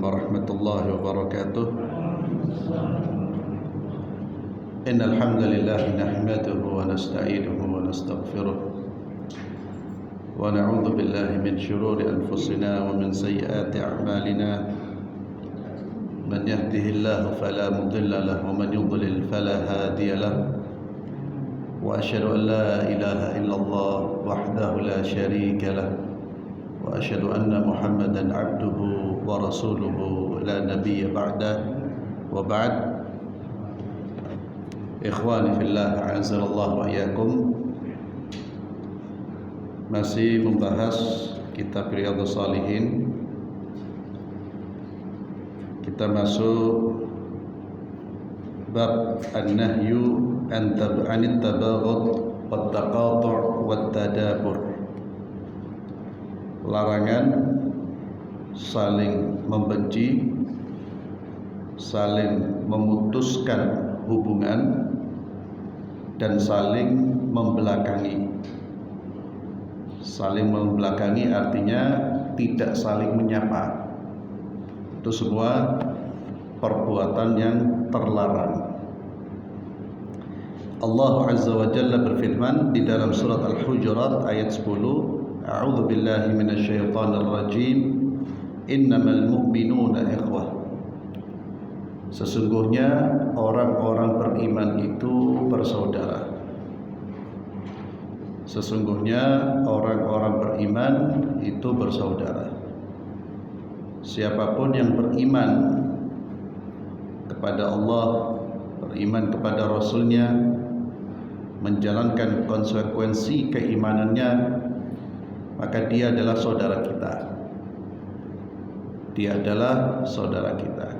ورحمة الله وبركاته. إن الحمد لله نحمده ونستعينه ونستغفره ونعوذ بالله من شرور أنفسنا ومن سيئات أعمالنا. من يهده الله فلا مضل له ومن يضلل فلا هادي له. وأشهد أن لا إله إلا الله وحده لا شريك له وأشهد أن محمدا عبده ورسوله لا نبي بعده. وبعد، إخواني في الله أعزنا الله وإياكم. Masih membahas kitab Riyadhus Shalihin. Kita masuk bab an-nahyu anit tabaghud wat taqatu' wat tadabur. Larangan saling membenci, saling memutuskan hubungan, dan saling membelakangi. Saling membelakangi artinya tidak saling menyapa. Itu semua perbuatan yang terlarang. Allah Azza wa Jalla berfirman di dalam surat Al-Hujurat ayat 10, A'udzu billahi minasyaitonir rajim. Innamal mu'minuna ikhwah. Sesungguhnya orang-orang beriman itu bersaudara. Sesungguhnya orang-orang beriman itu bersaudara. Siapapun yang beriman kepada Allah, beriman kepada Rasul-Nya, menjalankan konsekuensi keimanannya, maka dia adalah saudara kita. Dia adalah saudara kita.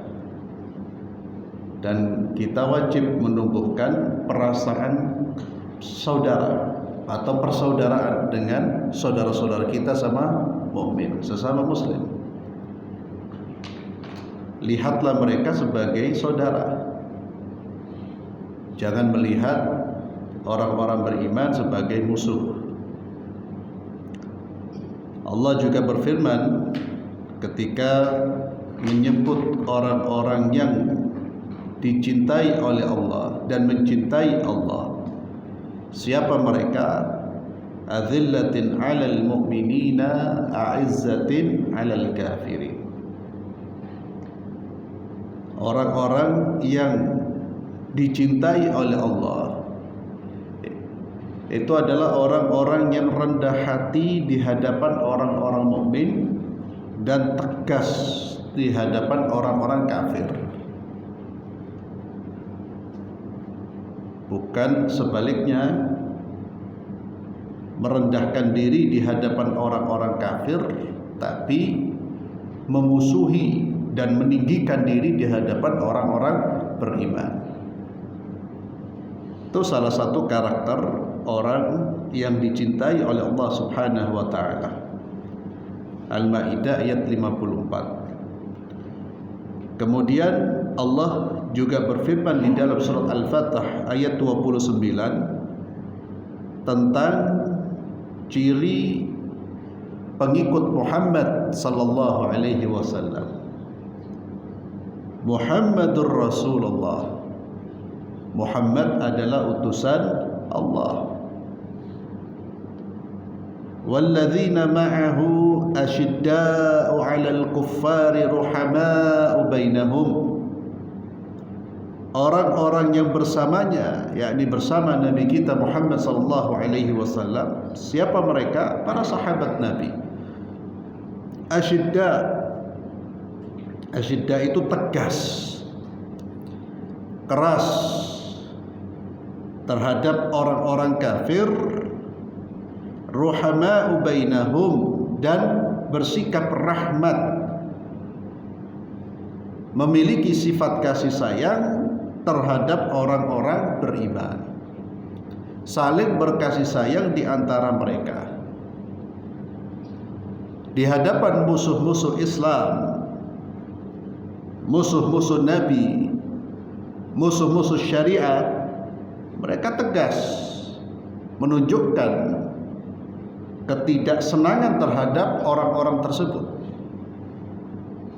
Dan kita wajib menumbuhkan perasaan saudara atau persaudaraan dengan saudara-saudara kita sama mukmin, sesama muslim. Lihatlah mereka sebagai saudara. Jangan melihat orang-orang beriman sebagai musuh. Allah juga berfirman ketika menyebut orang-orang yang dicintai oleh Allah dan mencintai Allah. Siapa mereka? Adzillatin 'alal mu'minina a'izzatin 'alal kafirin. Orang-orang yang dicintai oleh Allah itu adalah orang-orang yang rendah hati di hadapan orang-orang mukmin dan tegas di hadapan orang-orang kafir. Bukan sebaliknya, merendahkan diri di hadapan orang-orang kafir, tapi memusuhi dan meninggikan diri di hadapan orang-orang beriman. Itu salah satu karakter orang yang dicintai oleh Allah Subhanahu wa taala. Al-Maidah ayat 54. Kemudian Allah juga berfirman di dalam surat Al-Fatah ayat 29 tentang ciri pengikut Muhammad sallallahu alaihi wasallam. Muhammadur Rasulullah. Muhammad adalah utusan Allah. Walladzina ma'ahu asyidda'u 'alal kuffari ruhama'u bainahum. Orang-orang yang bersamanya, yakni bersama Nabi kita Muhammad sallallahu alaihi wasallam, siapa mereka? Para sahabat Nabi. Asyidda itu tegas, keras terhadap orang-orang kafir, ruhama'u bainahum, dan bersikap rahmat, memiliki sifat kasih sayang terhadap orang-orang beriman, saling berkasih sayang di antara mereka. Di hadapan musuh-musuh Islam, musuh-musuh Nabi, musuh-musuh syariat, mereka tegas menunjukkan ketidaksenangan terhadap orang-orang tersebut.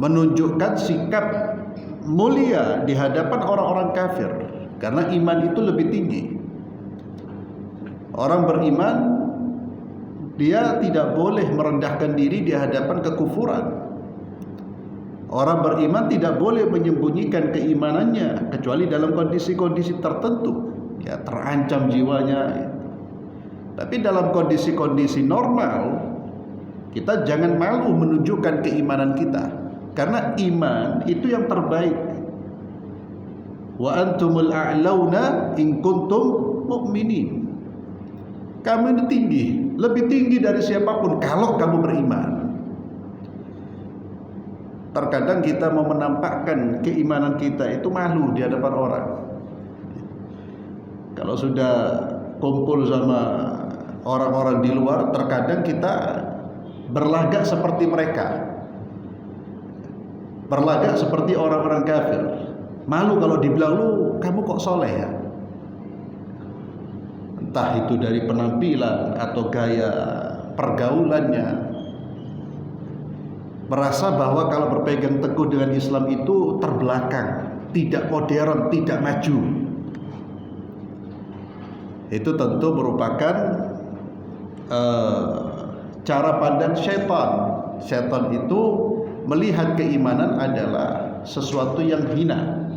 menunjukkan sikap mulia di hadapan orang-orang kafir, karena iman itu lebih tinggi. Orang beriman dia tidak boleh merendahkan diri di hadapan kekufuran. Orang beriman tidak boleh menyembunyikan keimanannya kecuali dalam kondisi-kondisi tertentu, ya, terancam jiwanya. Tapi dalam kondisi-kondisi normal, kita jangan malu menunjukkan keimanan kita, karena iman itu yang terbaik. Wa antumul a'launa in kuntum mu'minin. Kamu ini tinggi, lebih tinggi dari siapapun kalau kamu beriman. Terkadang kita mau menampakkan keimanan kita itu malu di hadapan orang. Kalau sudah kumpul sama orang-orang di luar, terkadang kita berlagak seperti mereka, berlagak seperti orang-orang kafir. Malu kalau dibilang, lu kamu kok soleh ya. Entah itu dari penampilan atau gaya pergaulannya, merasa bahwa kalau berpegang teguh dengan Islam itu terbelakang, tidak modern, tidak maju. Itu tentu merupakan cara pandang syaitan. Syaitan itu melihat keimanan adalah sesuatu yang hina,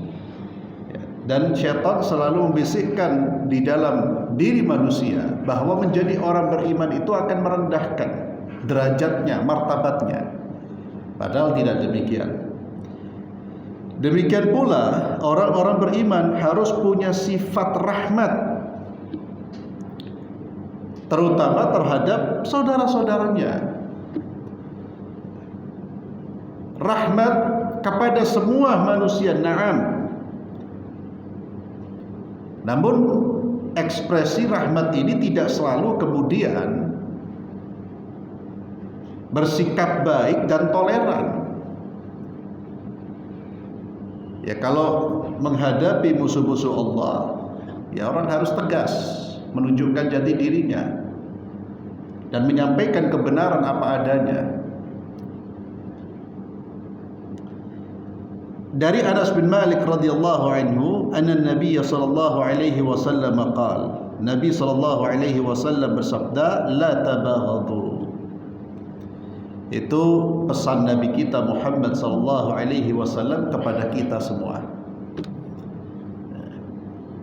dan syaitan selalu membisikkan di dalam diri manusia bahwa menjadi orang beriman itu akan merendahkan derajatnya, martabatnya. Padahal tidak demikian. Demikian pula orang-orang beriman harus punya sifat rahmat, terutama terhadap saudara-saudaranya. Rahmat kepada semua manusia, na'am. Namun ekspresi rahmat ini tidak selalu kemudian bersikap baik dan toleran. Ya, kalau menghadapi musuh-musuh Allah, ya orang harus tegas, menunjukkan jati dirinya dan menyampaikan kebenaran apa adanya. Dari Anas bin Malik radhiyallahu anhu, anna Nabi sallallahu alaihi wasallam qala, Nabi sallallahu alaihi wasallam bersabda, la tabaghadu. Itu pesan Nabi kita Muhammad sallallahu alaihi wasallam kepada kita semua.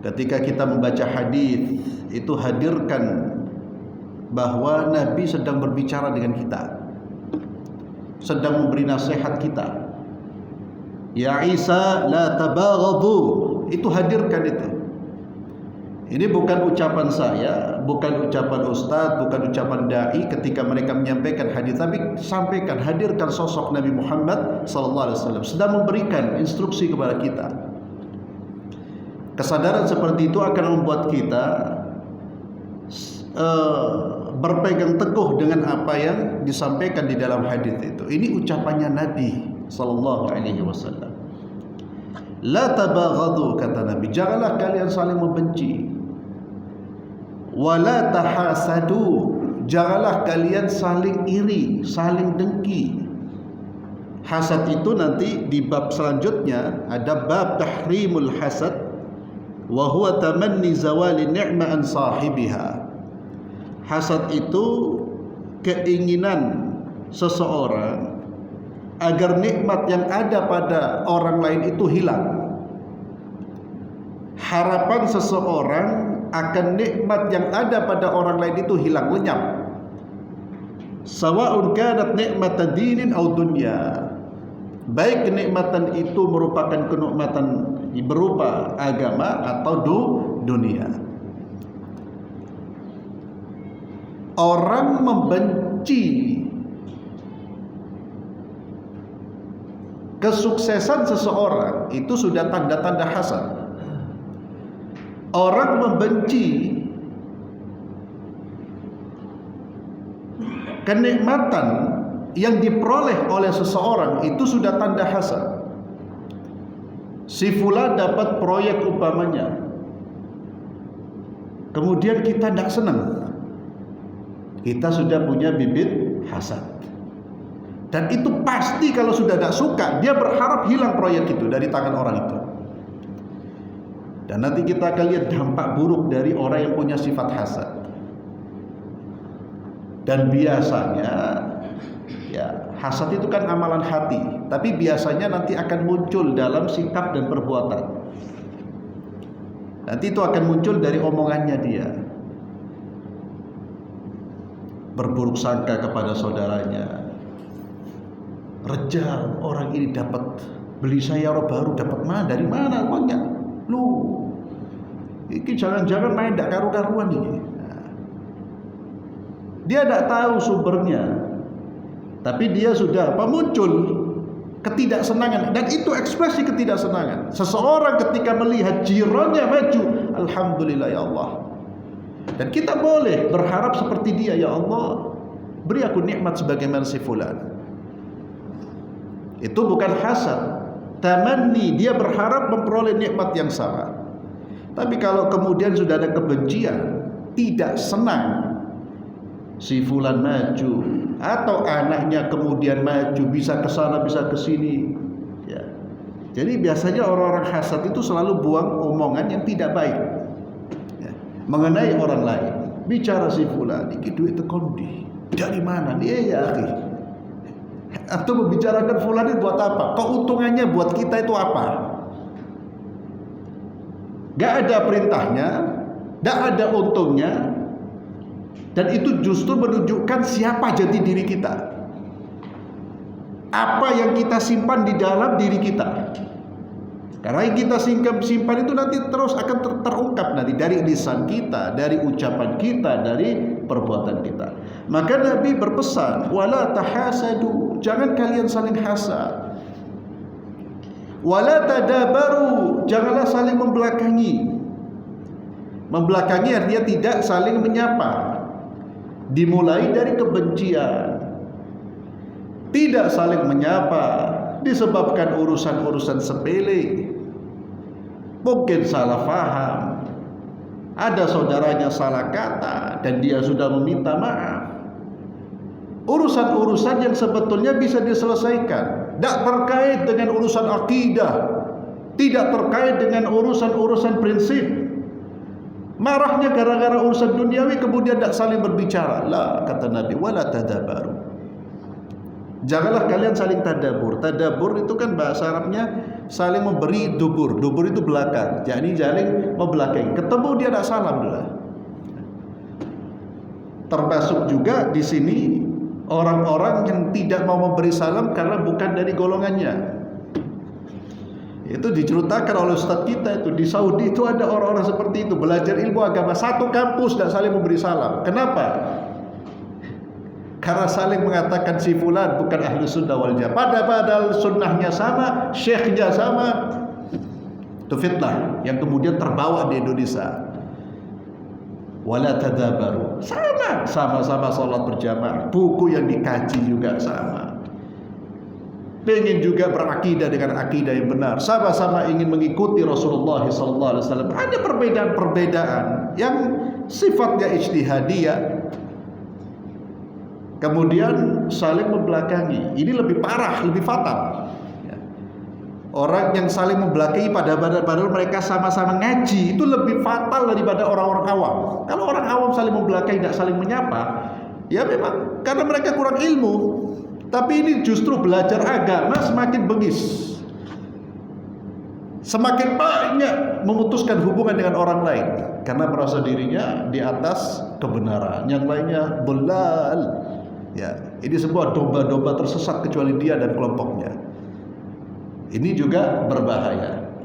Ketika kita membaca hadis, itu hadirkan bahwa Nabi sedang berbicara dengan kita, sedang memberi nasihat kita. Ya Isa la tabaghadu, itu hadirkan itu. Ini bukan ucapan saya, bukan ucapan ustaz, bukan ucapan dai ketika mereka menyampaikan hadis, tapi sampaikan, hadirkan sosok Nabi Muhammad sallallahu alaihi wasallam sedang memberikan instruksi kepada kita. Kesadaran seperti itu akan membuat kita berpegang teguh dengan apa yang disampaikan di dalam hadis itu. Ini ucapannya Nabi sallallahu alaihi wasallam. La tabaghadu, kata Nabi, janganlah kalian saling membenci. Wala tahasadu, janganlah kalian saling iri, saling dengki. Hasad itu nanti di bab selanjutnya ada bab tahrimul hasad, wa huwa tamanni zawali ni'ma an sahibiha. Hasad itu keinginan seseorang agar nikmat yang ada pada orang lain itu hilang. Harapan seseorang akan nikmat yang ada pada orang lain itu hilang, lenyap. Sawa'un kanat nikmatan dinin aw dunya, baik kenikmatan itu merupakan kenikmatan berupa agama atau dunia. Orang membenci kesuksesan seseorang itu sudah tanda-tanda hasad. Orang membenci kenikmatan yang diperoleh oleh seseorang itu sudah tanda hasad. Si fulan dapat proyek umpamanya, kemudian kita tidak senang, kita sudah punya bibit hasad. Dan itu pasti kalau sudah tidak suka, dia berharap hilang proyek itu dari tangan orang itu. Dan nanti kita akan lihat dampak buruk dari orang yang punya sifat hasad. Dan biasanya ya, hasad itu kan amalan hati, tapi biasanya nanti akan muncul dalam sikap dan perbuatan. Nanti itu akan muncul dari omongannya dia. Berburuk sangka kepada saudaranya. Rejal, orang ini dapat beli sayara baru, dapat mana? Dari mana uangnya? Lu, ini jangan-jangan main tak karu-karuan ini. Dia tidak tahu sumbernya, tapi dia sudah muncul ketidaksenangan, dan itu ekspresi ketidaksenangan. Seseorang ketika melihat jirannya maju, alhamdulillah ya Allah. Dan kita boleh berharap seperti dia, ya Allah, beri aku nikmat sebagaimana si fulan. Itu bukan hasad, tamanni, dia berharap memperoleh nikmat yang sama. Tapi kalau kemudian sudah ada kebencian, tidak senang si fulan maju, atau anaknya kemudian maju, bisa ke sana bisa ke sini ya. Jadi biasanya orang-orang hasad itu selalu buang omongan yang tidak baik ya, mengenai orang lain. Bicara si fulan, iki duit tekondi dari mana dia ya akhi, atau membicarakan fulan itu buat apa? Keuntungannya buat kita itu apa? Gak ada perintahnya, gak ada untungnya. Dan itu justru menunjukkan siapa jati diri kita, apa yang kita simpan di dalam diri kita. Karena yang kita simpan itu nanti terus akan terungkap nanti dari lisan kita, dari ucapan kita, dari perbuatan kita. Maka Nabi berpesan, wala tahasadu, jangan kalian saling hasad. Wala tadabaru, janganlah saling membelakangi. Membelakangi artinya tidak saling menyapa. Dimulai dari kebencian, tidak saling menyapa disebabkan urusan-urusan sepele, mungkin salah faham, ada saudaranya salah kata dan dia sudah meminta maaf. Urusan-urusan yang sebetulnya bisa diselesaikan, tidak terkait dengan urusan akidah, tidak terkait dengan urusan-urusan prinsip. Marahnya gara-gara urusan duniawi, kemudian tidak saling berbicara. Lah, kata Nabi, wala tadabaru. Janganlah kalian saling tadabur. Tadabur itu kan bahasa Arabnya saling memberi dubur. Dubur itu belakang. Jadi saling membelakangi. Ketemu dia tidak salam lah. Termasuk juga di sini orang-orang yang tidak mau memberi salam karena bukan dari golongannya. Itu diceritakan oleh ustadz kita itu di Saudi, itu ada orang-orang seperti itu, belajar ilmu agama satu kampus tidak saling memberi salam. Kenapa? Karena saling mengatakan si fulan bukan ahlu sunnah wal jamaah, padahal sunnahnya sama, syekhnya sama. Itu fitnah yang kemudian terbawa di Indonesia. Wala tadabaru, sama-sama sholat berjamaah, buku yang dikaji juga sama. Pengen juga berakidah dengan akidah yang benar, sama-sama ingin mengikuti Rasulullah SAW. Ada perbedaan-perbedaan yang sifatnya ijtihadiyah, kemudian saling membelakangi. Ini lebih parah, lebih fatal. Orang yang saling membelakangi padahal mereka sama-sama ngaji, itu lebih fatal daripada orang-orang awam. Kalau orang awam saling membelakangi, tidak saling menyapa, ya memang karena mereka kurang ilmu. Tapi ini justru belajar agama semakin bengis, semakin banyak memutuskan hubungan dengan orang lain karena merasa dirinya di atas kebenaran, yang lainnya belal. Ya, ini sebuah domba-domba tersesat kecuali dia dan kelompoknya. Ini juga berbahaya.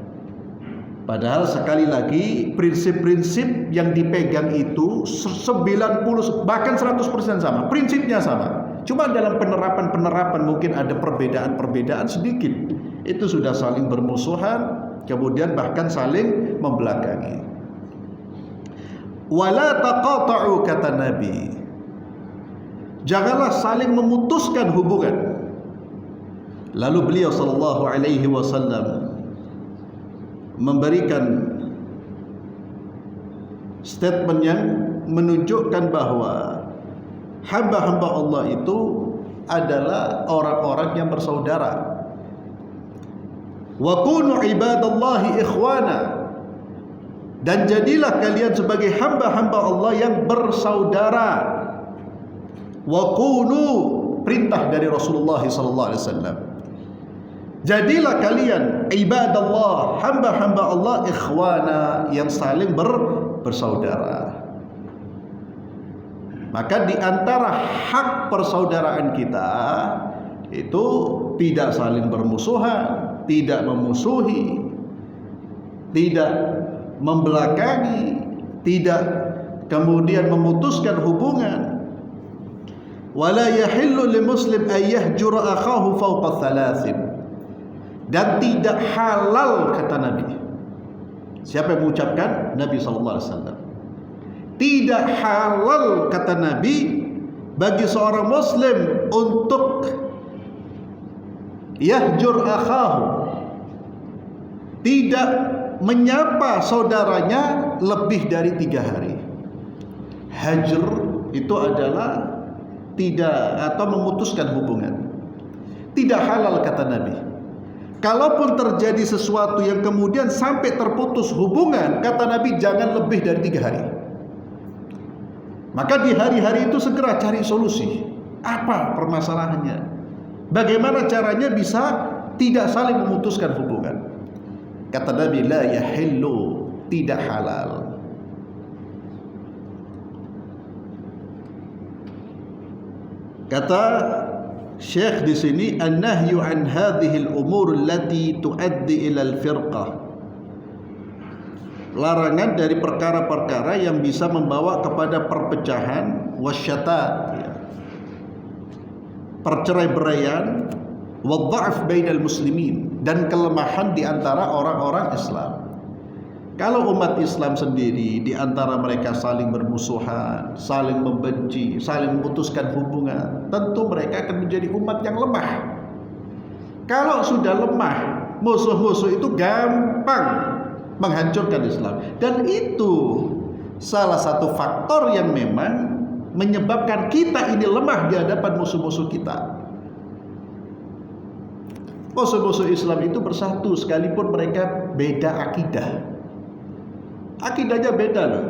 Padahal sekali lagi prinsip-prinsip yang dipegang itu 90 bahkan 100% sama, prinsipnya sama. Cuma dalam penerapan mungkin ada perbedaan-perbedaan sedikit. Itu sudah saling bermusuhan, kemudian bahkan saling membelakangi. Wala taqata'u, kata Nabi, janganlah saling memutuskan hubungan. Lalu beliau sallallahu alaihi wasallam memberikan statement yang menunjukkan bahwa hamba-hamba Allah itu adalah orang-orang yang bersaudara. Wa kunu ibadallahi ikhwana, dan jadilah kalian sebagai hamba-hamba Allah yang bersaudara. Wa kunu, perintah dari Rasulullah SAW. Jadilah kalian ibadallah, hamba-hamba Allah, ikhwana, yang saling bersaudara. Maka di antara hak persaudaraan kita itu tidak saling bermusuhan, tidak memusuhi, tidak membelakangi, tidak kemudian memutuskan hubungan. Wala yahillu limuslim an yahjura akhahu fawqa thalathin, dan tidak halal, kata Nabi. Siapa yang mengucapkan? Nabi SAW. Tidak halal, kata Nabi, bagi seorang muslim untuk yahjur akhahu, tidak menyapa saudaranya lebih dari 3 hari. Hajr itu adalah tidak atau memutuskan hubungan. Tidak halal, kata Nabi. Kalaupun terjadi sesuatu yang kemudian sampai terputus hubungan, kata Nabi, jangan lebih dari 3 hari. Maka di hari-hari itu segera cari solusi. Apa permasalahannya? Bagaimana caranya bisa tidak saling memutuskan hubungan? Kata Nabi, la yahillu, tidak halal. Kata Syekh di sini, an-nahyu an hadhihi al-umur allati tuaddi ila al-firqah. Larangan dari perkara-perkara yang bisa membawa kepada perpecahan, wasyatat, ya, perceraian, wadha'f bainal muslimin, dan kelemahan di antara orang-orang Islam. Kalau umat Islam sendiri di antara mereka saling bermusuhan, saling membenci, saling memutuskan hubungan, tentu mereka akan menjadi umat yang lemah. Kalau sudah lemah, musuh-musuh itu gampang menghancurkan Islam, dan itu salah satu faktor yang memang menyebabkan kita ini lemah di hadapan musuh-musuh kita. Musuh-musuh Islam itu bersatu sekalipun mereka beda akidah. Akidahnya beda loh.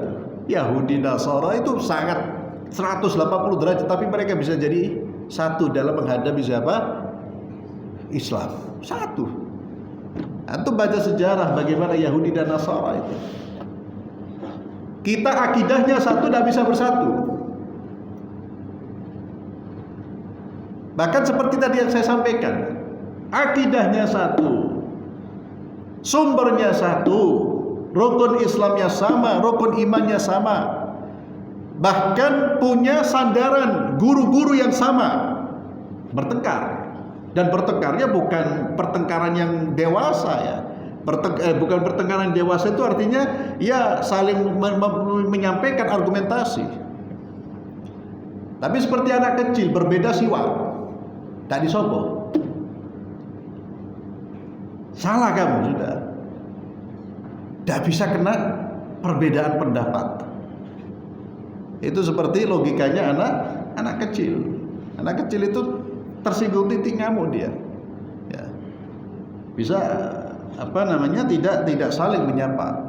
Yahudi, Nasara itu sangat 180 derajat, tapi mereka bisa jadi satu dalam menghadapi siapa? Islam. Satu. Antum baca sejarah bagaimana Yahudi dan Nasara itu. Kita akidahnya satu, tidak bisa bersatu. Bahkan seperti tadi yang saya sampaikan, akidahnya satu, sumbernya satu, rukun Islamnya sama, rukun imannya sama, bahkan punya sandaran guru-guru yang sama, bertengkar. Dan bertengkarnya bukan pertengkaran yang dewasa, ya. Bukan pertengkaran dewasa itu artinya ya saling menyampaikan argumentasi. Tapi seperti anak kecil berbeda siwak, tak disopo. Salah kamu sudah. Tidak bisa kena perbedaan pendapat. Itu seperti logikanya anak kecil. Anak kecil itu tersinggung titik ngamuk dia. Ya. Bisa tidak saling menyapa.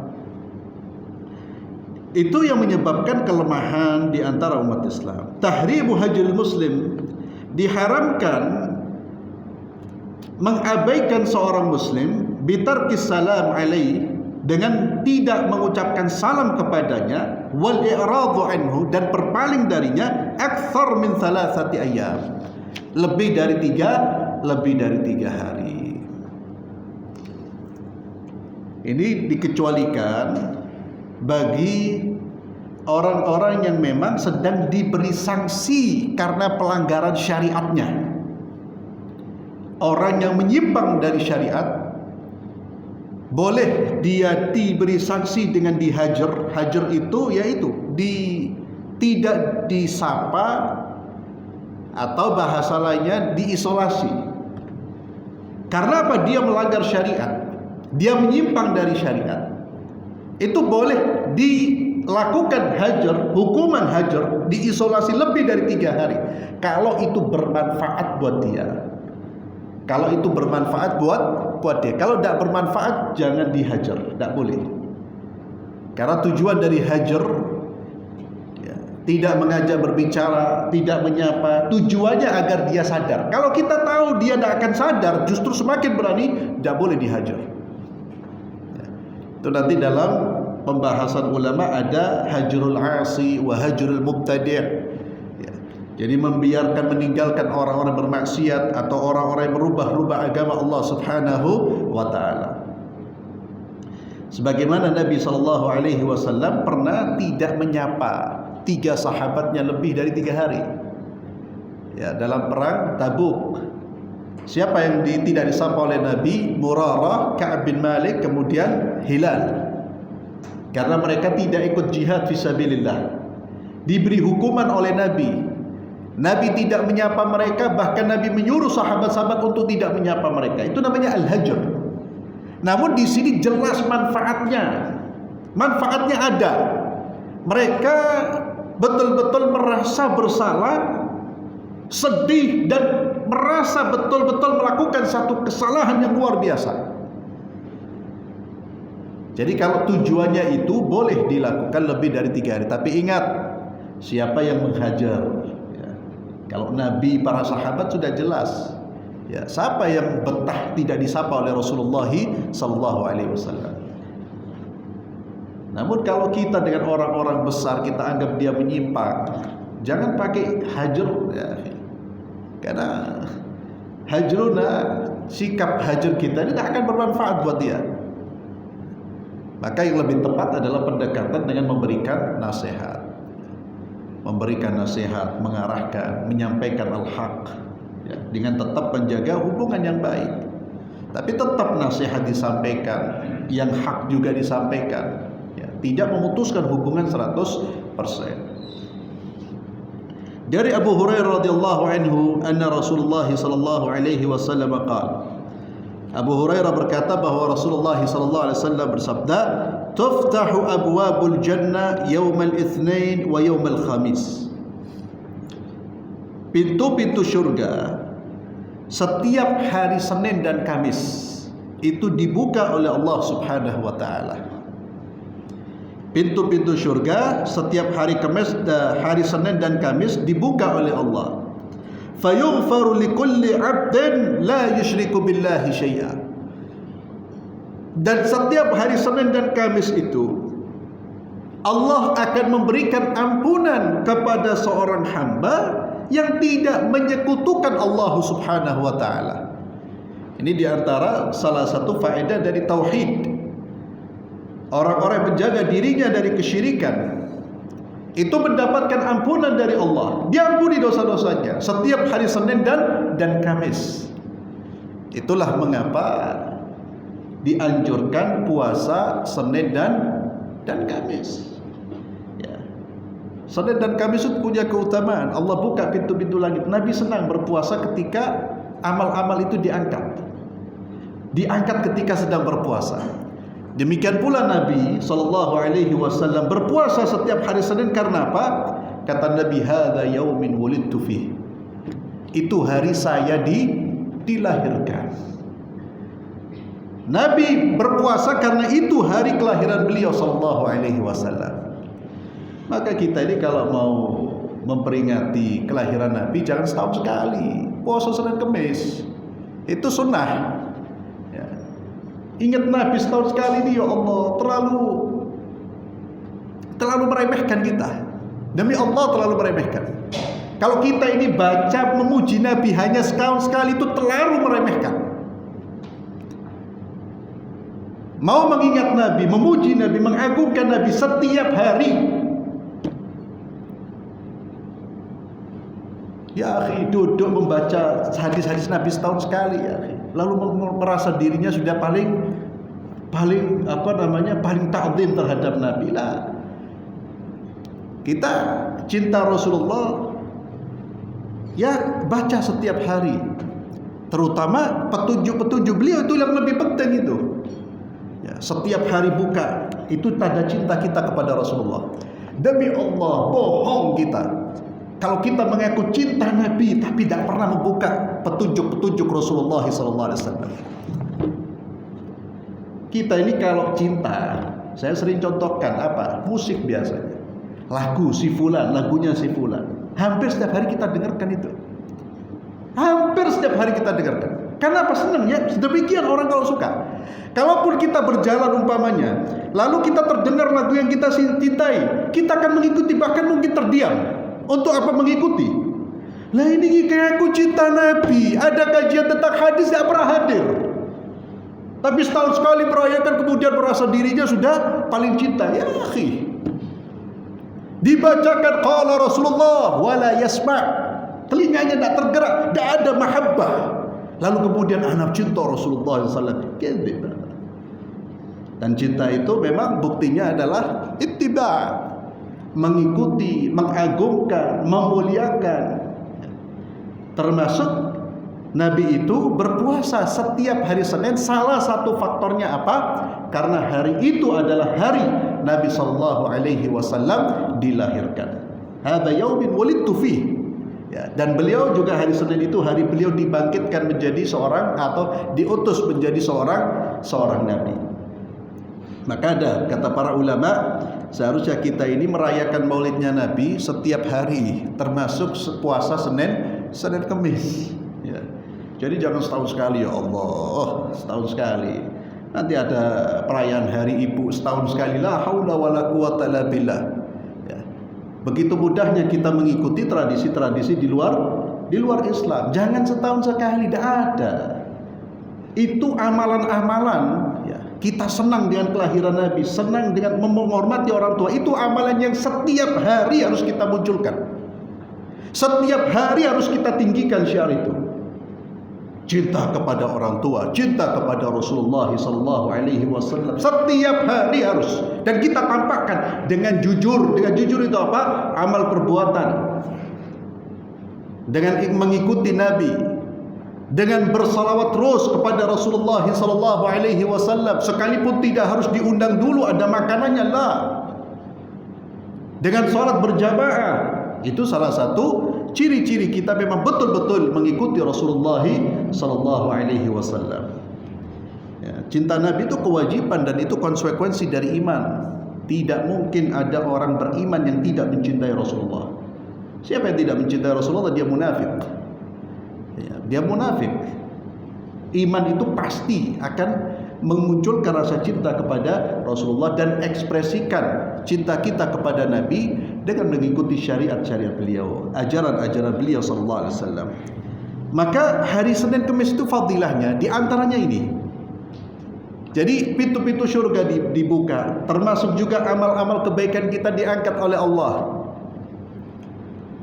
Itu yang menyebabkan kelemahan di antara umat Islam. Tahrimu hajrul muslim, diharamkan mengabaikan seorang muslim bitarkis salam alaihi, dengan tidak mengucapkan salam kepadanya, wal i'radu anhu, dan berpaling darinya, akthar min 3 ayyam, lebih dari 3 hari. Ini dikecualikan bagi orang-orang yang memang sedang diberi sanksi karena pelanggaran syariatnya. Orang yang menyimpang dari syariat boleh dia diberi sanksi dengan dihajar. Hajar itu yaitu tidak disapa, atau bahasa lainnya diisolasi. Karena apa? Dia melanggar syariat, dia menyimpang dari syariat. Itu boleh dilakukan hajar, hukuman hajar, diisolasi lebih dari 3 hari kalau itu bermanfaat buat dia. Kalau itu bermanfaat buat dia. Kalau tidak bermanfaat, jangan dihajar, tidak boleh. Karena tujuan dari hajar ya, tidak mengajak berbicara, tidak menyapa, tujuannya agar dia sadar. Kalau kita tahu dia tidak akan sadar, justru semakin berani, tidak boleh dihajar. Ya. Itu nanti dalam pembahasan ulama ada hajrul asi wa hajrul mubtadi'. Jadi membiarkan, meninggalkan orang-orang bermaksiat atau orang-orang yang merubah-rubah agama Allah Subhanahu wa taala. Sebagaimana Nabi SAW pernah tidak menyapa 3 sahabatnya lebih dari 3 hari. Ya, dalam perang Tabuk. Siapa yang tidak disapa oleh Nabi? Murarah, Ka'ab bin Malik, kemudian Hilal. Karena mereka tidak ikut jihad fisabilillah. Diberi hukuman oleh Nabi. Nabi tidak menyapa mereka, bahkan Nabi menyuruh sahabat-sahabat untuk tidak menyapa mereka. Itu namanya al-hajr. Namun di sini jelas manfaatnya. Manfaatnya ada. Mereka betul-betul merasa bersalah, sedih, dan merasa betul-betul melakukan satu kesalahan yang luar biasa. Jadi kalau tujuannya itu boleh dilakukan lebih dari 3 hari. Tapi ingat, siapa yang menghajar? Kalau Nabi, para sahabat sudah jelas. Ya, siapa yang betah tidak disapa oleh Rasulullah SAW? Namun kalau kita dengan orang-orang besar kita anggap dia menyimpang, jangan pakai hajar. Ya. Karena hajruna, sikap hajar kita ini tidak akan bermanfaat buat dia. Maka yang lebih tepat adalah pendekatan dengan memberikan nasihat. Memberikan nasihat, mengarahkan, menyampaikan al-haq ya, dengan tetap menjaga hubungan yang baik. Tapi tetap nasihat disampaikan, yang hak juga disampaikan ya, tidak memutuskan hubungan 100%. Dari Abu Hurairah radhiyallahu anhu anna Rasulullah sallallahu alaihi wasallam qala, Abu Hurairah berkata bahwa Rasulullah sallallahu alaihi wasallam bersabda, tuftahu abwabul jannah yaumal itsnain wa yaumal khamis. Pintu-pintu surga setiap hari Senin dan Kamis itu dibuka oleh Allah Subhanahu wa taala. Pintu-pintu surga setiap hari hari Senin dan Kamis dibuka oleh Allah. Fayughfaru likulli 'abdin la yusyriku billahi syai'a. Dan setiap hari Senin dan Kamis itu Allah akan memberikan ampunan kepada seorang hamba yang tidak menyekutukan Allah Subhanahu wa taala. Ini diantara salah satu faedah dari tauhid. Orang-orang yang menjaga dirinya dari kesyirikan itu mendapatkan ampunan dari Allah. Diampuni dosa-dosanya setiap hari Senin dan Kamis. Itulah mengapa dianjurkan puasa Senin dan Kamis. Ya. Senin dan Kamis itu punya keutamaan. Allah buka pintu-pintu langit. Nabi senang berpuasa ketika amal-amal itu diangkat. Diangkat ketika sedang berpuasa. Demikian pula Nabi SAW berpuasa setiap hari Senin karena apa? Kata Nabi, hadza yaumin wulidtu fih. Itu hari saya dilahirkan. Nabi berpuasa karena itu hari kelahiran beliau SAW. Maka kita ini kalau mau memperingati kelahiran Nabi jangan setahun sekali. Puasa Senin Kamis itu sunnah. Ingat Nabi setahun sekali ini, ya Allah, terlalu meremehkan kita. Demi Allah terlalu meremehkan. Kalau kita ini baca memuji Nabi hanya setahun sekali itu terlalu meremehkan. Mau mengingat Nabi, memuji Nabi, mengagungkan Nabi setiap hari. Ya akhi, duduk membaca hadis-hadis Nabi setahun sekali ya akhi. Lalu merasa dirinya sudah paling ta'zim terhadap Nabi lah. Kita cinta Rasulullah ya baca setiap hari. Terutama petunjuk-petunjuk beliau itu yang lebih penting itu. Ya. Setiap hari buka, itu tanda cinta kita kepada Rasulullah. Demi Allah, bohong kita kalau kita mengaku cinta Nabi tapi tidak pernah membuka petunjuk-petunjuk Rasulullah SAW. Kita ini kalau cinta, saya sering contohkan apa? Musik biasanya. Lagu si fulan, lagunya si fulan. Hampir setiap hari kita dengarkan itu. Hampir setiap hari kita dengarkan. Karena apa? Senang ya. Demikian orang kalau suka. Kalaupun kita berjalan umpamanya, lalu kita terdengar lagu yang kita cintai, kita akan mengikuti, bahkan mungkin terdiam. Untuk apa mengikuti? Lah ini kayak aku cinta Nabi. Ada kajian tentang hadis tidak pernah hadir. Tapi setahun sekali merayakan, kemudian merasa dirinya sudah paling cinta. Ya akhi, dibacakan qala Rasulullah wala yasma', telinganya tidak tergerak, tidak ada mahabbah. Lalu kemudian anak cinta Rasulullah SAW. Dan cinta itu memang buktinya adalah ittiba', mengikuti, mengagungkan, memuliakan. Termasuk Nabi itu berpuasa setiap hari Senin. Salah satu faktornya apa? Karena hari itu adalah hari Nabi SAW dilahirkan. Hadza yaumin wulidtu fihi. Ya, dan beliau juga hari Senin itu hari beliau dibangkitkan menjadi seorang, atau diutus menjadi seorang nabi. Maka ada kata para ulama, seharusnya kita ini merayakan maulidnya Nabi setiap hari, termasuk puasa Senin Kemis. Ya. Jadi jangan setahun sekali, ya Allah, setahun sekali. Nanti ada perayaan hari ibu setahun sekali, la haula wala quwata illa billah. Ya. Begitu mudahnya kita mengikuti tradisi-tradisi di luar Islam. Jangan setahun sekali, tidak ada. Itu amalan-amalan. Ya. Kita senang dengan kelahiran Nabi, senang dengan menghormati orang tua. Itu amalan yang setiap hari harus kita munculkan. Setiap hari harus kita tinggikan syiar itu. Cinta kepada orang tua, cinta kepada Rasulullah SAW. Setiap hari harus. Dan kita tampakkan dengan jujur. Dengan jujur itu apa? Amal perbuatan. Dengan mengikuti Nabi. Dengan bersalawat terus kepada Rasulullah SAW. Sekalipun tidak harus diundang dulu, ada makanannya lah. Dengan salat berjamaah. Itu salah satu ciri-ciri kita memang betul-betul mengikuti Rasulullah SAW. Ya, cinta Nabi itu kewajiban dan itu konsekuensi dari iman. Tidak mungkin ada orang beriman yang tidak mencintai Rasulullah. Siapa yang tidak mencintai Rasulullah? Dia munafik. Ya, dia munafik. Iman itu pasti akan memunculkan rasa cinta kepada Rasulullah dan ekspresikan cinta kita kepada Nabi dengan mengikuti syariat-syariat beliau, ajaran-ajaran beliau sallallahu alaihi wasallam. Maka hari Senin Kemis itu fadilahnya di antaranya ini. Jadi pintu-pintu surga dibuka, termasuk juga amal-amal kebaikan kita diangkat oleh Allah.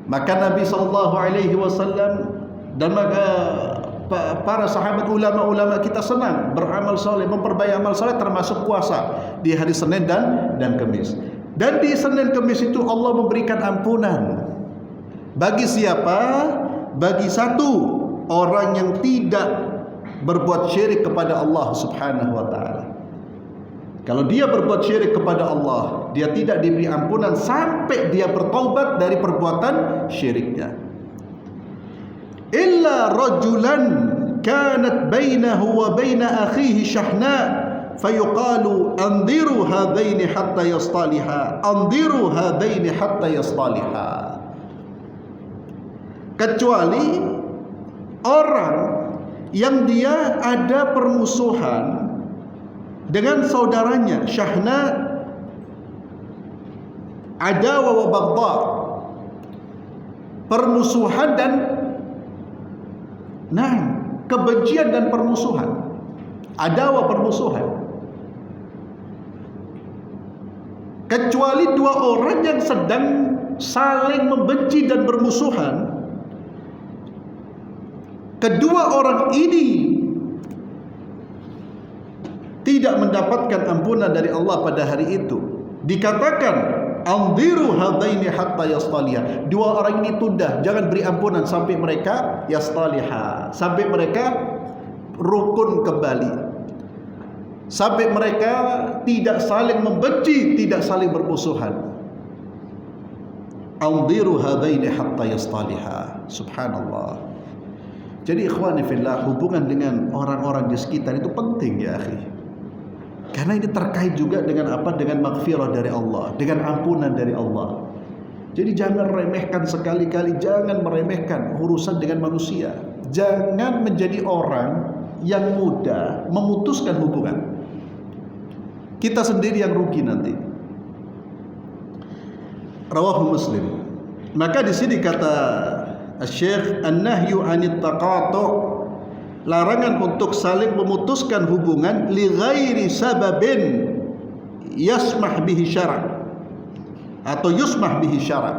Maka Nabi sallallahu alaihi wasallam dan maka para sahabat, ulama-ulama kita senang beramal soleh, memperbaiki amal soleh, termasuk puasa di hari Senin dan Kemis. Dan di Senin Kemis itu Allah memberikan ampunan bagi siapa? Bagi satu orang yang tidak berbuat syirik kepada Allah Subhanahu wa taala. Kalau dia berbuat syirik kepada Allah, dia tidak diberi ampunan sampai dia bertaubat dari perbuatan syiriknya. Illa rajulan kanat bainahu wa baina akhihi syahna fayuqalu andiru hadaini hatta yastaliha, andiru hadaini hatta yastaliha. Kecuali orang yang dia ada permusuhan dengan saudaranya, syahna, adawa wa baghdha, permusuhan dan kebencian dan permusuhan. Adawa, permusuhan. Kecuali dua orang yang sedang saling membenci dan bermusuhan, kedua orang ini tidak mendapatkan ampunan dari Allah pada hari itu. Dikatakan anziru hadaini hatta yastaliha. Dua orang ini tunda, jangan beri ampunan sampai mereka yastaliha, sampai mereka rukun kembali. sampai mereka tidak saling membenci, tidak saling bermusuhan. Anziru hadaini hatta yastaliha. Subhanallah. Jadi ikhwani fillah, hubungan dengan orang-orang di sekitar itu penting ya akhi. Karena ini terkait juga dengan apa? Dengan maghfirah dari Allah, dengan ampunan dari Allah. Jadi jangan remehkan sekali-kali, jangan meremehkan urusan dengan manusia. Jangan menjadi orang yang mudah memutuskan hubungan. Kita sendiri yang rugi nanti. Rawahu Muslim. Maka di sini kata Syekh, an-nahyu 'anit taqatu', larangan untuk saling memutuskan hubungan li ghairi sababin yasmah bihi syara' atau yusmah bihi syara'.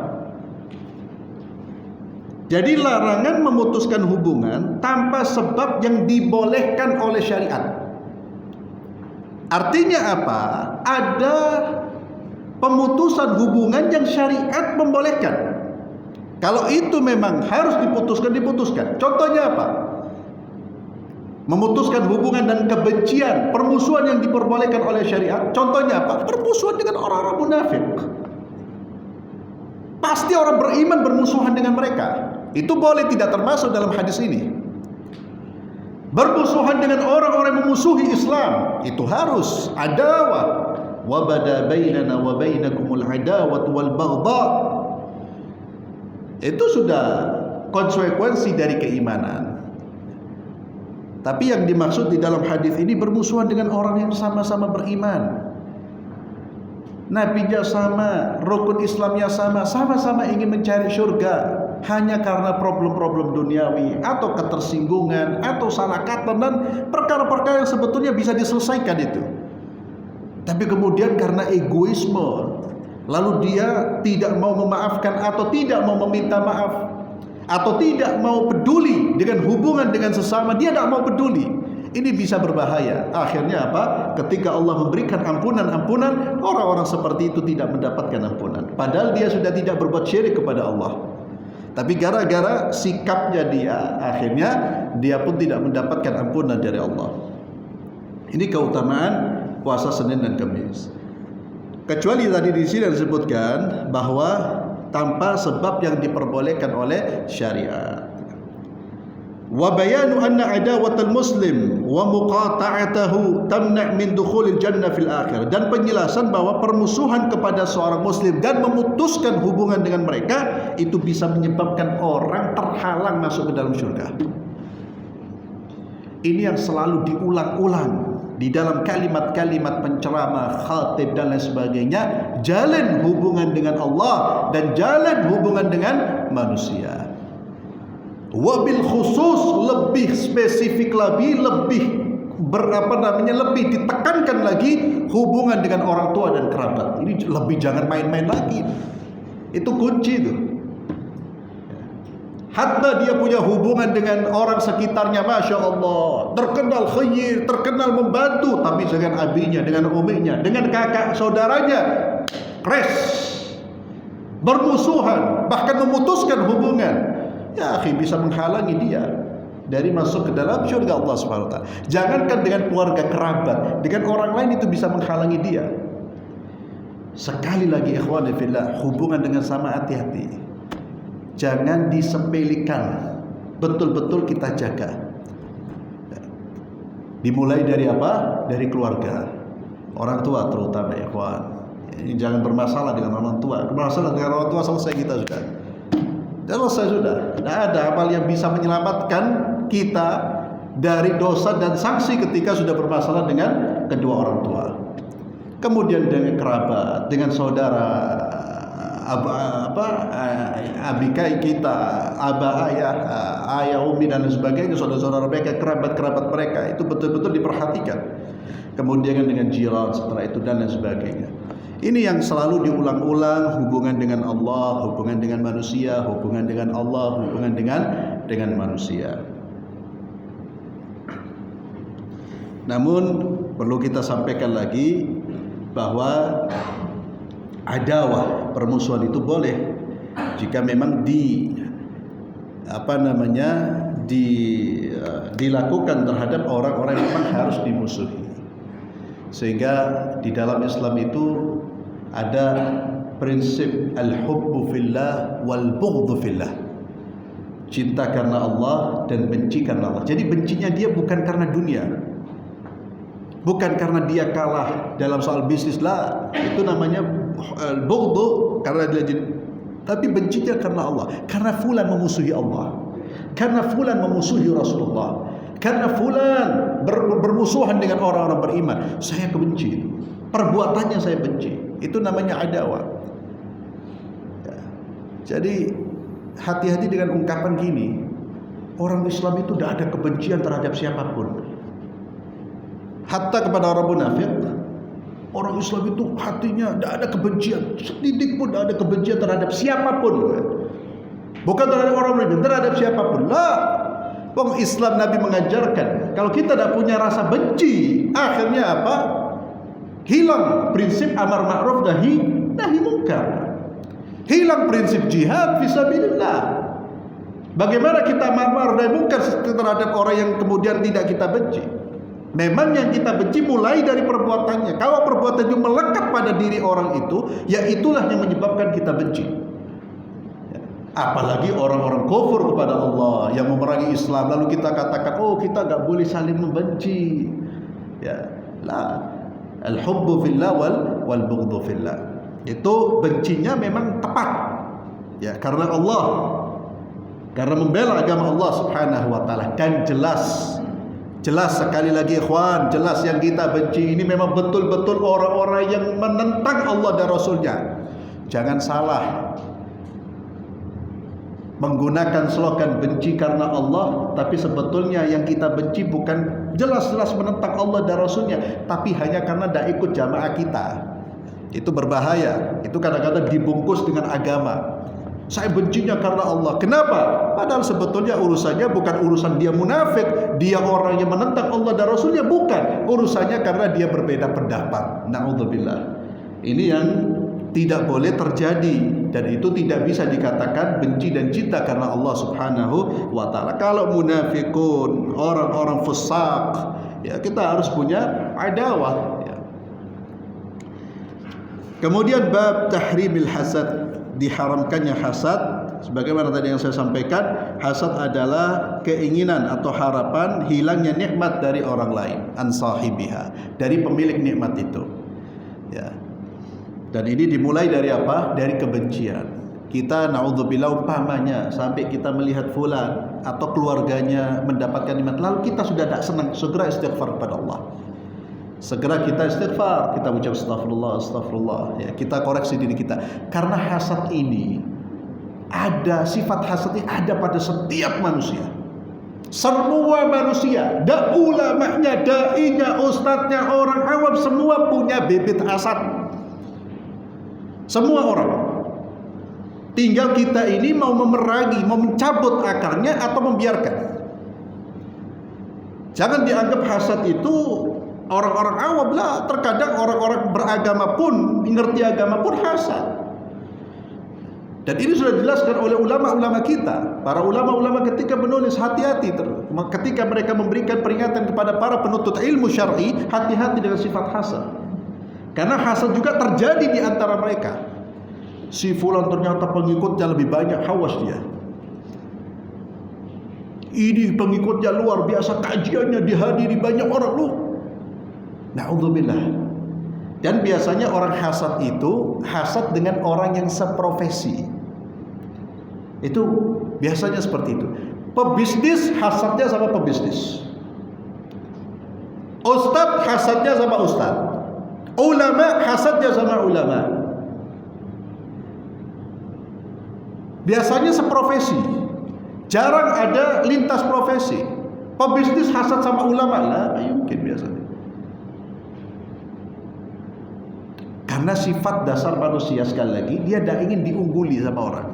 Jadi larangan memutuskan hubungan tanpa sebab yang dibolehkan oleh syariat. Artinya apa? Ada pemutusan hubungan yang syariat membolehkan. Kalau itu memang harus diputuskan. Contohnya apa? Memutuskan hubungan dan kebencian, permusuhan yang diperbolehkan oleh syariat. Contohnya apa? Permusuhan dengan orang-orang munafik. Pasti orang beriman bermusuhan dengan mereka. Itu boleh, tidak termasuk dalam hadis ini. Bermusuhan dengan orang-orang yang memusuhi Islam, itu harus adawah. Wa bada bainana wa bainakumul adawatu wal baghdha. Itu sudah konsekuensi dari keimanan. Tapi yang dimaksud di dalam hadis ini bermusuhan dengan orang yang sama-sama beriman. Nabinya sama, rukun Islamnya sama, sama-sama ingin mencari surga. Hanya karena problem-problem duniawi atau ketersinggungan atau salah kata dan perkara-perkara yang sebetulnya bisa diselesaikan itu. Tapi kemudian karena egoisme, lalu dia tidak mau memaafkan atau tidak mau meminta maaf, atau tidak mau peduli dengan hubungan dengan sesama, dia tidak mau peduli. Ini bisa berbahaya. Akhirnya apa? Ketika Allah memberikan ampunan, orang-orang seperti itu tidak mendapatkan ampunan. Padahal dia sudah tidak berbuat syirik kepada Allah. Tapi gara-gara sikapnya dia, akhirnya dia pun tidak mendapatkan ampunan dari Allah. Ini keutamaan puasa Senin dan Kamis. Kecuali tadi di sini disebutkan bahwa tanpa sebab yang diperbolehkan oleh syariat. Wa bayanu anna adawatal muslim wa muqata'atahu tamna' min dukhulil jannah fil akhir. Dan penjelasan bahwa permusuhan kepada seorang muslim dan memutuskan hubungan dengan mereka itu bisa menyebabkan orang terhalang masuk ke dalam surga. Ini yang selalu diulang-ulang di dalam kalimat-kalimat penceramah, khatib dan lain sebagainya. Jalan hubungan dengan Allah dan jalan hubungan dengan manusia. Wabil khusus, lebih spesifik lagi, lebih lebih ditekankan lagi hubungan dengan orang tua dan kerabat. Ini lebih jangan main-main lagi. Itu kunci itu. Hatta dia punya hubungan dengan orang sekitarnya, Masya Allah, terkenal khair, terkenal membantu, tapi dengan abinya, dengan uminya, dengan kakak saudaranya crash, bermusuhan, bahkan memutuskan hubungan. Ya akhi, bisa menghalangi dia dari masuk ke dalam surga Allah Subhanahu wa taala. Jangankan dengan keluarga kerabat, dengan orang lain itu bisa menghalangi dia. Sekali lagi ikhwani fillah, hubungan dengan sama hati-hati. Jangan disepelekan. Betul-betul kita jaga. Dimulai dari apa? Dari keluarga. Orang tua terutama ikhwan. Ini jangan bermasalah dengan orang tua. Bermasalah dengan orang tua selesai kita sudah. Selesai sudah. Tidak ada amal yang bisa menyelamatkan kita dari dosa dan sanksi ketika sudah bermasalah dengan kedua orang tua. Kemudian dengan kerabat, dengan saudara, abikai kita, ayah, umi dan sebagainya, saudara-saudara mereka, kerabat-kerabat mereka, itu betul-betul diperhatikan. Kemudian dengan jiran setelah itu dan lain sebagainya. Ini yang selalu diulang-ulang, hubungan dengan Allah, hubungan dengan manusia, hubungan dengan Allah, hubungan dengan manusia. Namun perlu kita sampaikan lagi bahwa adawah, permusuhan itu boleh jika memang dilakukan terhadap orang-orang yang memang harus dimusuhi. Sehingga di dalam Islam itu ada prinsip al-hubbu fillah wal bughdhu fillah. Cinta karena Allah dan benci karena Allah. Jadi bencinya dia bukan karena dunia, bukan karena dia kalah dalam soal bisnis lah, itu namanya bughdhu karena dia, tapi bencinya karena Allah, karena fulan memusuhi Allah, karena fulan memusuhi Rasulullah, karena fulan bermusuhan dengan orang-orang beriman, saya kebenci, perbuatannya saya benci. Itu namanya adawah. Ya. Jadi hati-hati dengan ungkapan gini, orang Islam itu tidak ada kebencian terhadap siapapun, hatta kepada orang munafik. Orang Islam itu hatinya tidak ada kebencian, sedikit pun tidak ada kebencian terhadap siapapun, bukan terhadap orang munafik, terhadap siapapun lah. Wong Islam Nabi mengajarkan kalau kita tidak punya rasa benci, akhirnya apa? Hilang prinsip amar ma'ruf nahi munkar. Hilang prinsip jihad fisabilillah. Bagaimana kita amar ma'ruf nahi munkar terhadap orang yang kemudian tidak kita benci? Memang yang kita benci mulai dari perbuatannya. Kalau perbuatan itu melekat pada diri orang itu, ya itulah yang menyebabkan kita benci. Apalagi orang-orang kufur kepada Allah yang memerangi Islam, lalu kita katakan, oh kita nggak boleh saling membenci. Ya, lah. Al-hubbu fillah wal bughdhu fillah. Itu bencinya memang tepat. Ya, karena Allah. Karena membela agama Allah Subhanahu wa taala, dan jelas sekali lagi ikhwan, jelas yang kita benci ini memang betul-betul orang-orang yang menentang Allah dan Rasulnya. Jangan salah. Menggunakan slogan benci karena Allah, tapi sebetulnya yang kita benci bukan jelas-jelas menentang Allah dan Rasulnya, tapi hanya karena tidak ikut jamaah kita. Itu berbahaya. Itu kadang-kadang dibungkus dengan agama. Saya bencinya karena Allah. Kenapa? Padahal sebetulnya urusannya bukan urusan dia munafik, dia orang yang menentang Allah dan Rasulnya, bukan. Urusannya karena dia berbeda pendapat. Na'udzubillah. Ini yang tidak boleh terjadi, dan itu tidak bisa dikatakan benci dan cinta karena Allah Subhanahu wa taala. Kalau munafikun, orang-orang fusaq, ya kita harus punya adawah, ya. Kemudian bab tahrimil hasad, diharamkannya hasad. Sebagaimana tadi yang saya sampaikan, hasad adalah keinginan atau harapan hilangnya nikmat dari orang lain, an sahibiha, dari pemilik nikmat itu, ya. Dan ini dimulai dari apa? Dari kebencian. Kita naudzubillah umpamanya sampai kita melihat fulan atau keluarganya mendapatkan nikmat, lalu kita sudah tidak senang, segera istighfar kepada Allah. Segera kita istighfar, kita ucap astagfirullah, ya, kita koreksi diri kita. Karena hasad ini ada, sifat hasad ini ada pada setiap manusia. Semua manusia, ulamanya, dainya, ustadznya, orang awam, semua punya bibit hasad. Semua orang. Tinggal kita ini mau memerangi, mau mencabut akarnya atau membiarkan. Jangan dianggap hasad itu orang-orang awam lah. Terkadang orang-orang beragama pun, mengerti agama pun hasad. Dan ini sudah dijelaskan oleh ulama-ulama kita. Para ulama-ulama ketika menulis, hati-hati ketika mereka memberikan peringatan kepada para penuntut ilmu syar'i, hati-hati dengan sifat hasad. Karena hasad juga terjadi di antara mereka. Si fulan ternyata pengikutnya lebih banyak, hawas dia. Ini pengikutnya luar biasa, kajiannya dihadiri banyak orang, lu. Na'udzubillah. Dan biasanya orang hasad itu hasad dengan orang yang seprofesi. Itu biasanya seperti itu. Pebisnis hasadnya sama pebisnis. Ustadz hasadnya sama ustadz. Ulama hasadnya sama ulama. Biasanya seprofesi. Jarang ada lintas profesi. Pebisnis hasad sama ulama lah, mungkin biasanya. Karena sifat dasar manusia, sekali lagi, dia tidak ingin diungguli sama orang.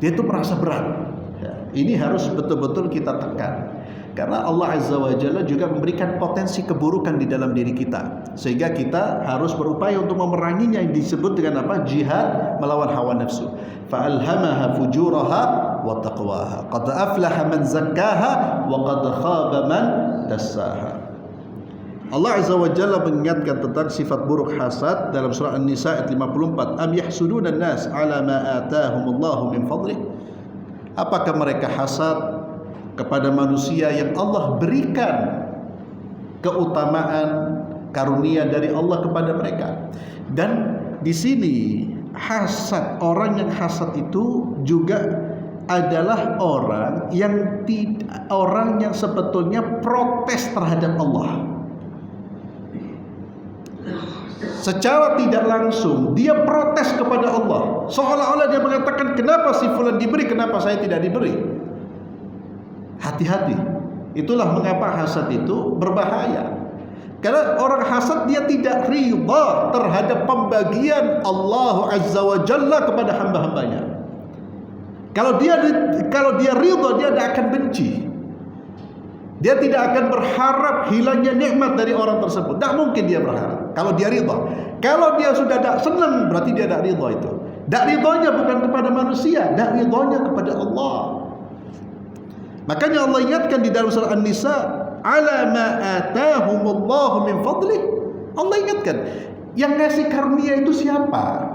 Dia itu merasa berat. Ya, ini harus betul-betul kita tekan. Karena Allah Azza wa Jalla juga memberikan potensi keburukan di dalam diri kita, sehingga kita harus berupaya untuk memeranginya, yang disebut dengan apa? Jihad melawan hawa nafsu. Fa'alhamaha fujuraha wa taqwaha. Qad aflaha man zakkaha wa qad khaba man dassaha. Allah Azza wa Jalla mengingatkan tentang sifat buruk hasad dalam surah An-Nisa ayat 54. Am yahsuduna an-nas ala ma atahumullahu min fadlih? Apakah mereka hasad kepada manusia yang Allah berikan keutamaan karunia dari Allah kepada mereka? Dan di sini hasad, orang yang hasad itu juga adalah orang yang sebetulnya protes terhadap Allah. Secara tidak langsung dia protes kepada Allah, seolah-olah dia mengatakan, kenapa si fulan diberi, kenapa saya tidak diberi. Hati-hati. Itulah mengapa hasad itu berbahaya. Karena orang hasad dia tidak ridha terhadap pembagian Allah Azza wa Jalla kepada hamba-hambanya. Kalau dia ridha, dia tidak akan benci. Dia tidak akan berharap hilangnya nikmat dari orang tersebut. Tak mungkin dia berharap. Kalau dia ridha. Kalau dia sudah tak senang, berarti dia tak ridha itu. Tak ridhanya bukan kepada manusia, tak ridhanya kepada Allah. Makanya Allah ingatkan di dalam surah An-Nisa, ala ma atahumullahu min fadlih. Allah ingatkan, yang ngasih karunia itu siapa?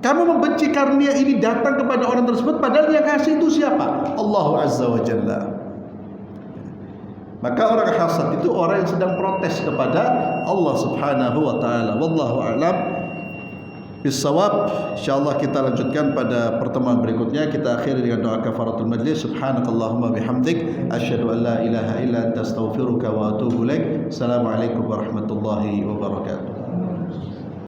Kamu membenci karunia ini datang kepada orang tersebut, padahal yang ngasih itu siapa? Allah Azza wa Jalla. Maka orang hasad itu orang yang sedang protes kepada Allah Subhanahu wa taala. Wallahu a'lam bissawab. Insyaallah kita lanjutkan pada pertemuan berikutnya. Kita akhiri dengan doa kafaratul majlis. Subhanakallahumma bihamdik asyhadu an la ilaha illa anta astaghfiruka wa atubu ilaik. Assalamualaikum warahmatullahi wabarakatuh.